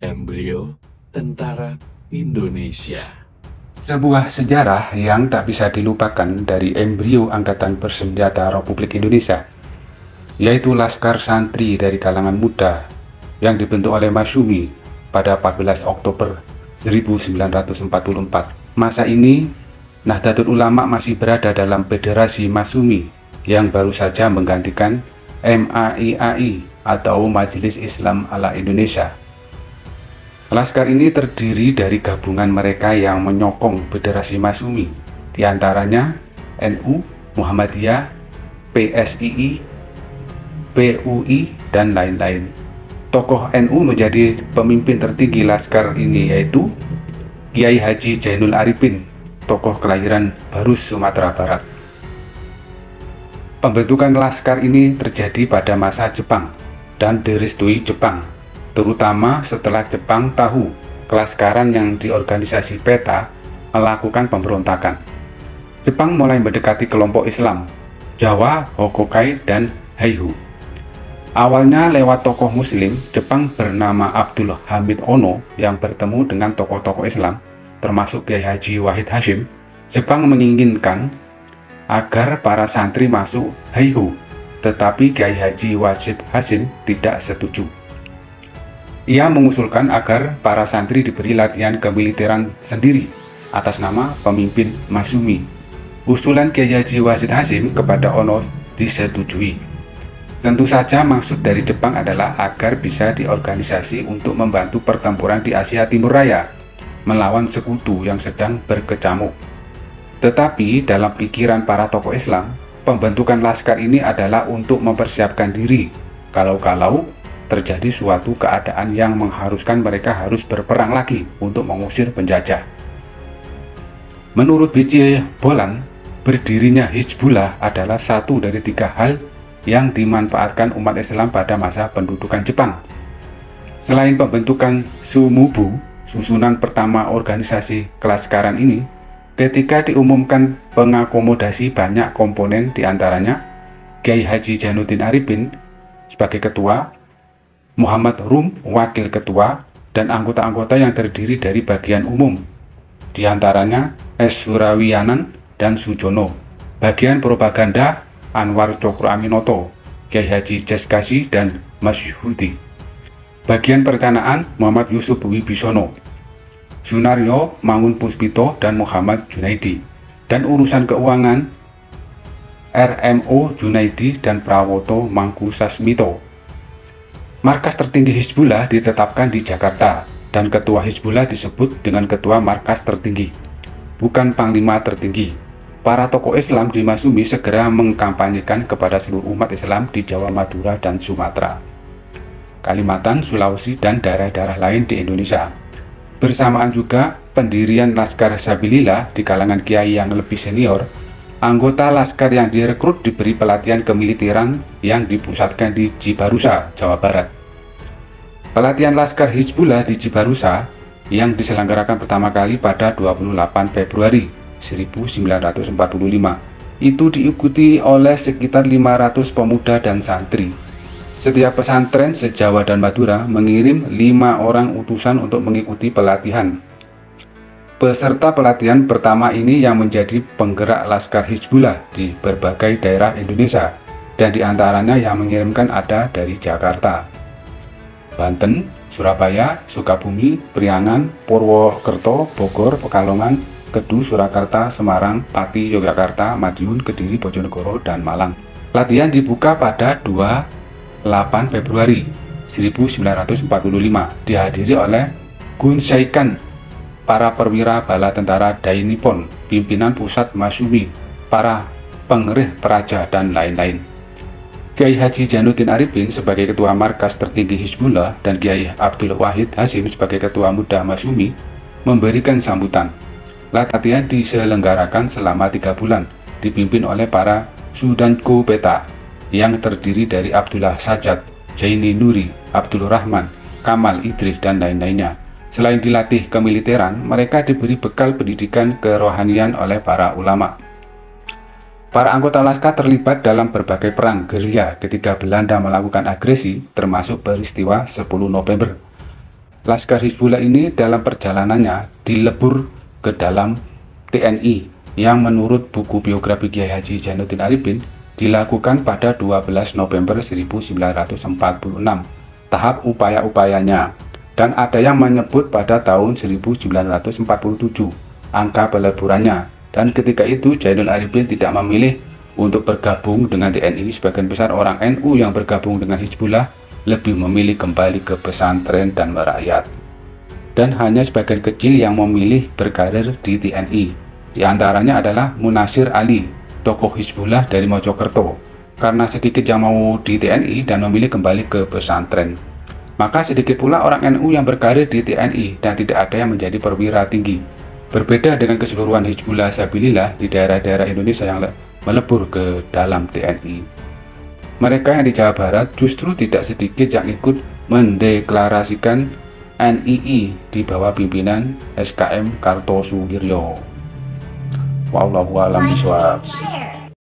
Embrio Tentara Indonesia. Sebuah sejarah yang tak bisa dilupakan dari embrio Angkatan Bersenjata Republik Indonesia, yaitu Laskar Santri dari kalangan muda yang dibentuk oleh Masyumi pada 14 Oktober 1944. Masa ini, Nahdlatul Ulama masih berada dalam Federasi Masyumi yang baru saja menggantikan MAIAI atau Majelis Islam ala Indonesia. Laskar ini terdiri dari gabungan mereka yang menyokong Federasi Masyumi, diantaranya NU, Muhammadiyah, PSII, PUI, dan lain-lain. Tokoh NU menjadi pemimpin tertinggi Laskar ini yaitu Kiai Haji Zainul Arifin, tokoh kelahiran Barus, Sumatera Barat. Pembentukan Laskar ini terjadi pada masa Jepang dan direstui Jepang, terutama setelah Jepang tahu kelaskaran yang di organisasi PETA melakukan pemberontakan. Jepang mulai mendekati kelompok Islam, Jawa, Hokkaido, dan Heiho. Awalnya lewat tokoh Muslim, Jepang bernama Abdul Hamid Ono yang bertemu dengan tokoh-tokoh Islam, termasuk Kiai Haji Wahid Hasyim. Jepang menginginkan agar para santri masuk Heiho, tetapi Kiai Haji Wahid Hasyim tidak setuju. Ia mengusulkan agar para santri diberi latihan kemiliteran sendiri atas nama pemimpin Masyumi. Usulan Kiai Haji Wahid Hasyim kepada Ono disetujui. Tentu saja maksud dari Jepang adalah agar bisa diorganisasi untuk membantu pertempuran di Asia Timur Raya melawan sekutu yang sedang berkecamuk. Tetapi dalam pikiran para tokoh Islam, pembentukan laskar ini adalah untuk mempersiapkan diri kalau-kalau terjadi suatu keadaan yang mengharuskan mereka harus berperang lagi untuk mengusir penjajah. Menurut B.J. Bolan, berdirinya Hizbullah adalah satu dari 3 hal yang dimanfaatkan umat Islam pada masa pendudukan Jepang. Selain pembentukan Sumubu, susunan pertama organisasi kelaskaran ini, ketika diumumkan pengakomodasi banyak komponen, diantaranya Kiai Haji Zainuddin Arifin sebagai ketua, Muhammad Rum wakil ketua, dan anggota-anggota yang terdiri dari bagian umum, diantaranya S. Surawiyanan dan Sujono, bagian propaganda Anwar Cokro Aminoto, Kiai Haji Jeskasi, dan Masyhudi, bagian perencanaan Muhammad Yusuf Wibisono, Sunaryo Mangun Puspito, dan Muhammad Junaidi, dan urusan keuangan RMO Junaidi dan Prawoto Mangkusasmito. Markas tertinggi Hizbullah ditetapkan di Jakarta, dan ketua Hizbullah disebut dengan ketua markas tertinggi, bukan panglima tertinggi. Para tokoh Islam di Masyumi segera mengkampanyekan kepada seluruh umat Islam di Jawa, Madura, dan Sumatera, Kalimantan, Sulawesi, dan daerah-daerah lain di Indonesia. Bersamaan juga pendirian Laskar Sabilillah di kalangan kiai yang lebih senior. Anggota laskar yang direkrut diberi pelatihan kemiliteran yang dipusatkan di Cibarusa, Jawa Barat. Pelatihan Laskar Hizbullah di Cibarusa yang diselenggarakan pertama kali pada 28 Februari 1945 itu diikuti oleh sekitar 500 pemuda dan santri. Setiap pesantren se-Jawa dan Madura mengirim 5 orang utusan untuk mengikuti pelatihan. Peserta pelatihan pertama ini yang menjadi penggerak Laskar Hizbullah di berbagai daerah Indonesia, dan diantaranya yang mengirimkan ada dari Jakarta, Banten, Surabaya, Sukabumi, Priangan, Purwokerto, Bogor, Pekalongan, Kedu, Surakarta, Semarang, Pati, Yogyakarta, Madiun, Kediri, Bojonegoro, dan Malang. Latihan dibuka pada 28 Februari 1945, dihadiri oleh Gun Saikan, para perwira bala tentara Dai Nippon, pimpinan pusat Masyumi, para pengerih peraja, dan lain-lain. Kiai Haji Zainuddin Arifin sebagai ketua markas tertinggi Hizbullah dan Kiai Abdul Wahid Hasyim sebagai ketua muda Masyumi memberikan sambutan. Latihan diselenggarakan selama 3 bulan, dipimpin oleh para Sudanko PETA yang terdiri dari Abdullah Sajat, Jaini Nuri, Abdul Rahman, Kamal Idris, dan lain-lainnya. Selain dilatih kemiliteran, mereka diberi bekal pendidikan kerohanian oleh para ulama. Para anggota Laskar terlibat dalam berbagai perang gerilya ketika Belanda melakukan agresi, termasuk peristiwa 10 November. Laskar Hizbullah ini dalam perjalanannya dilebur ke dalam TNI yang menurut buku biografi Kiai Haji Zainuddin Arifin dilakukan pada 12 November 1946. Tahap upaya-upayanya, dan ada yang menyebut pada tahun 1947 angka peleburannya, dan ketika itu Zainuddin Arifin tidak memilih untuk bergabung dengan TNI. Sebagian besar orang NU yang bergabung dengan Hizbullah lebih memilih kembali ke pesantren dan merakyat, dan hanya sebagian kecil yang memilih berkarir di TNI. Di antaranya adalah Munasir Ali, tokoh Hizbullah dari Mojokerto, karena sedikit yang mau di TNI dan memilih kembali ke pesantren. Maka sedikit pula orang NU yang berkarir di TNI dan tidak ada yang menjadi perwira tinggi. Berbeda dengan keseluruhan Hizbullah Sabilillah di daerah-daerah Indonesia yang melebur ke dalam TNI. Mereka yang di Jawa Barat justru tidak sedikit yang ikut mendeklarasikan NII di bawah pimpinan SKM Kartosuwiryo. Wallahu a'lam bishawab.